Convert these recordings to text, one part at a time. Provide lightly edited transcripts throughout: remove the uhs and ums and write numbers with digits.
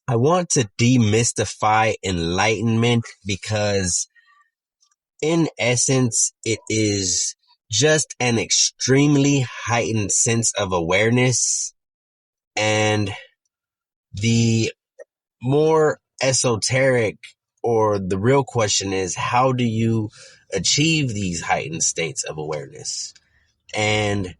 I want to demystify enlightenment because in essence, it is just an extremely heightened sense of awareness. And the more esoteric or the real question is, how do you achieve these heightened states of awareness? And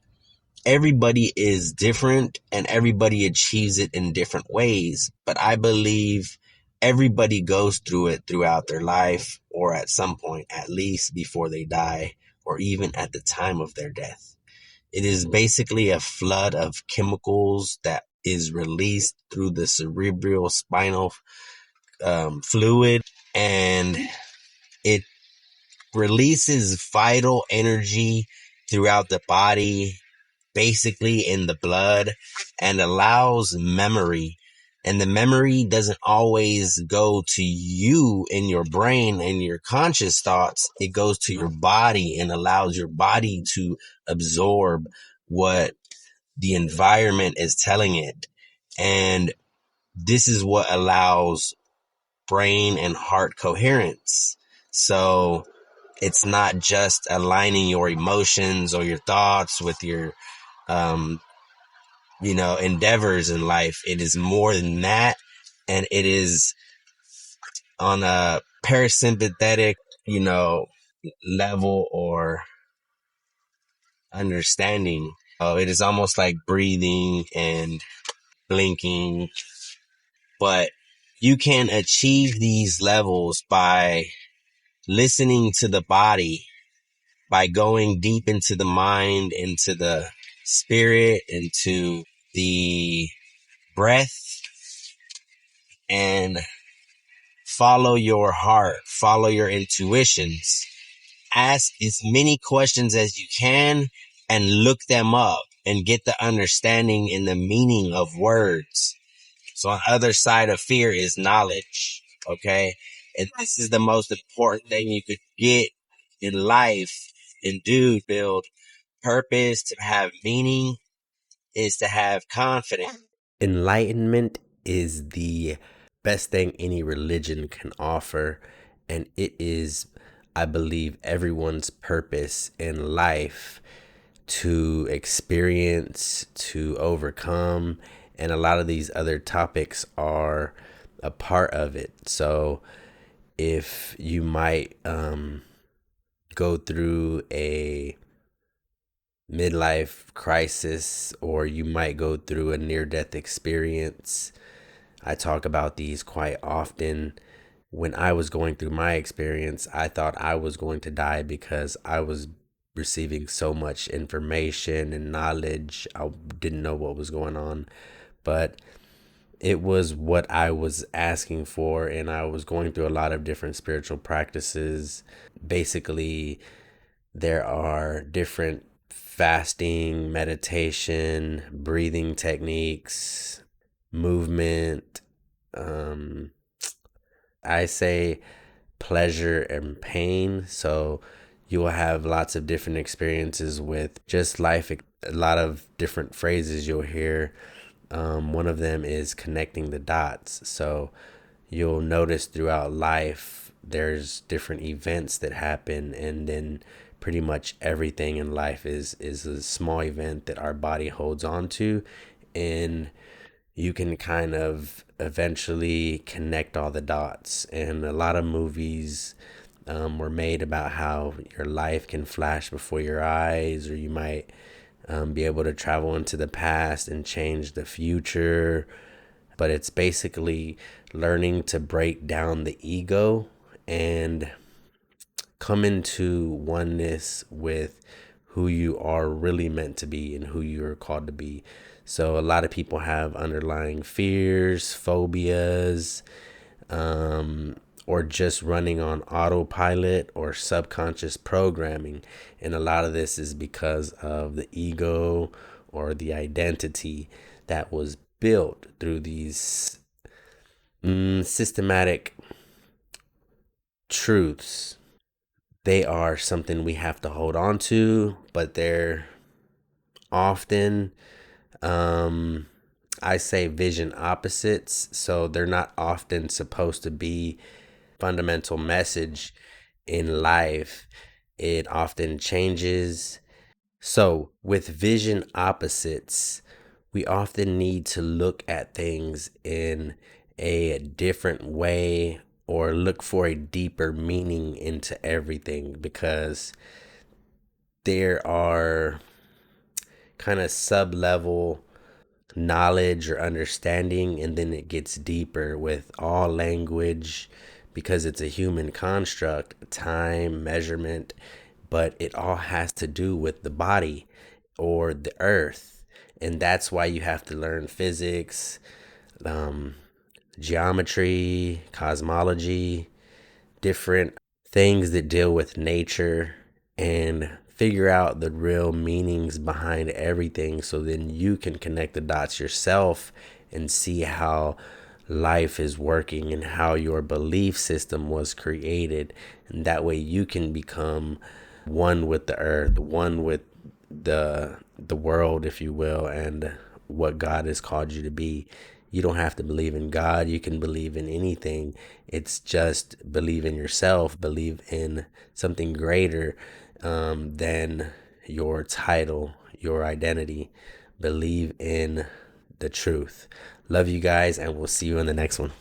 everybody is different and everybody achieves it in different ways. But I believe everybody goes through it throughout their life, or at some point, at least before they die, or even at the time of their death. It is basically a flood of chemicals that is released through the cerebral spinal fluid, and it releases vital energy throughout the body, basically in the blood, and allows memory. And the memory doesn't always go to you in your brain and your conscious thoughts. It goes to your body and allows your body to absorb what the environment is telling it. And this is what allows brain and heart coherence. So it's not just aligning your emotions or your thoughts with your um, endeavors in life. It is more than that. And it is on a parasympathetic, level or understanding. It is almost like breathing and blinking, but you can achieve these levels by listening to the body, by going deep into the mind, into the spirit, into the breath, and follow your heart, follow your intuitions. Ask as many questions as you can and look them up and get the understanding and the meaning of words. So on the other side of fear is knowledge. Okay. And this is the most important thing you could get in life and do, build purpose, to have meaning, is to have confidence. Enlightenment is the best thing any religion can offer, and it is, I believe, everyone's purpose in life to experience, to overcome, and a lot of these other topics are a part of it. So if you might go through a midlife crisis, or you might go through a near-death experience, I talk about these quite often. When I was going through my experience, I thought I was going to die because I was receiving so much information and knowledge. I didn't know what was going on, but it was what I was asking for, and I was going through a lot of different spiritual practices. Basically, there are different fasting, meditation, breathing techniques, movement. I say pleasure and pain. So you will have lots of different experiences with just life. A lot of different phrases you'll hear. One of them is connecting the dots. So you'll notice throughout life there's different events that happen, and then pretty much everything in life is a small event that our body holds on to, and you can kind of eventually connect all the dots. And a lot of movies were made about how your life can flash before your eyes, or you might be able to travel into the past and change the future. But it's basically learning to break down the ego and come into oneness with who you are really meant to be and who you're called to be. So a lot of people have underlying fears, phobias, or just running on autopilot or subconscious programming. And a lot of this is because of the ego or the identity that was built through these systematic truths. They are something we have to hold on to, but they're often I say vision opposites, so they're not often supposed to be fundamental message in life. It often changes. So, with vision opposites, we often need to look at things in a different way or look for a deeper meaning into everything, because there are kind of sub level knowledge or understanding, and then it gets deeper with all language, because it's a human construct, time, measurement, but it all has to do with the body or the earth. And that's why you have to learn physics, um, geometry, cosmology, different things that deal with nature, and figure out the real meanings behind everything, so then you can connect the dots yourself and see how life is working and how your belief system was created. And that way you can become one with the earth, one with the world, if you will, and what God has called you to be. You don't have to believe in God. You can believe in anything. It's just believe in yourself, believe in something greater than your title, your identity. Believe in the truth. Love you guys, and we'll see you in the next one.